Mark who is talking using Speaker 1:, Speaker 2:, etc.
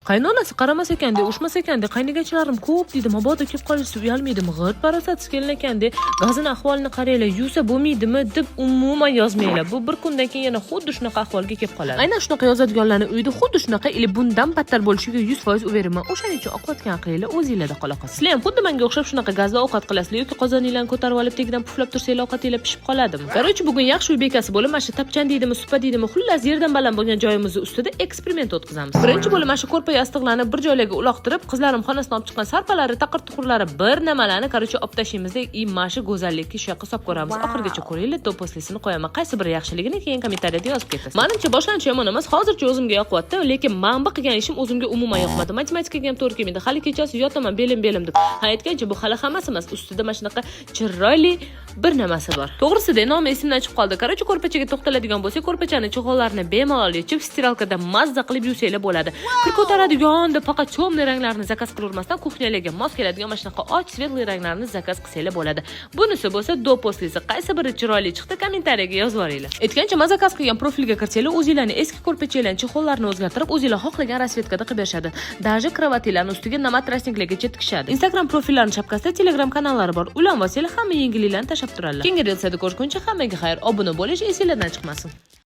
Speaker 1: Qaynonasi qaramas ekanda, ushmas ekanda, qaynigachilarim ko'p deydi, mabodo kelib qolishsa uyalmaydimi, g'irt parasat kelin ekanda, gazini ahvolini qaranglar, yuvsa bo'lmaydimi deb umuman yozmanglar. Bu bir kundan keyin yana xuddi shunaqa ahvolga kelib qoladi. Aynan shunaqa yozadiganlarni uyda xuddi shunaqa ili bundan battar bo'lishiga 100% o'veraman. O'shaning uchun ovqatgan qilinglar, o'zingizlarda qola qolsin. Sizlar ham xuddi menga o'xshab shunaqa gazda ovqat qilasizlar yoki qozoninglarni ko'tarib olib tagidan puflab tursanglar, ovqatinglar pishib qoladimi? Qarochi bugun yaxshi uy bekasi bo'lib, mana shu tapchan deydimi, supa deydimi, xullas yerdan baland bo'lgan joyimiz ustida eksperiment o'tkazamiz. Birinchi bo'lib mana shu ko'rpa yostiqlarni bir joylarga uloqtirib, qizlarim xonasidan olib chiqqan sarpalari, taqir-tuqurlari bir nimalarni qarochi olib tashlaymizda, mashi go'zallikka shu yoqqa solib ko'ramiz. Oxirigacha ko'ringlar, to'poslisini qo'yaman. Qaysi biri yaxshiligini keyin kommentariyada yozib ketasiz. Menimcha boshlanishi yomon emas, hozircha o'zimga yoqyapti, lekin manba qilgan ishim o'zimga umuman yoqmadi. Matematikaga ham to'g'ri kelmaydi. Hali kechasi yotaman belim deb. Aytgancha bu hali hammasi emas. Ustida mana shunaqa chiroyli bir nimasi bor. To'g'risida nomi esimdan chiqib qoldi. Qarochi ko'rpachaga to'xtaladigan bo'lsak, ko'rpachani cho'g'onlarini bemalol yechib, stiralkada mazza qilib yuvsanglar bo'ladi. Kir ko'taradigan faqat cho'mli ranglarni zakaz qilavermasdan kuxnyalarga mos keladigan mana shunaqa och svetli ranglarni zakaz qilsanglar bo'ladi. Bunisi bo'lsa do'poslisi qaysi biri chiroyli chiqdi kommentariyaga yozib yuboringlar. Aytgancha ma zakaz qilgan profilga kirsanglar, o'zingizlarning eski ko'rpachalarning chexollarini o'zgartirib, o'zingizlar xohlagan rasvetkada qilib berishadi. Daji kravatilarni ustiga namatrasniklargacha tikishadi. Instagram profillarining shapkasida Telegram kanallari bor. Ulanib olsanglar hamma yengilliklarni tashab turadilar. Keyingi relsada ko'rishguncha hammaga xayr, obuna bo'lish esingizdan chiqmasin.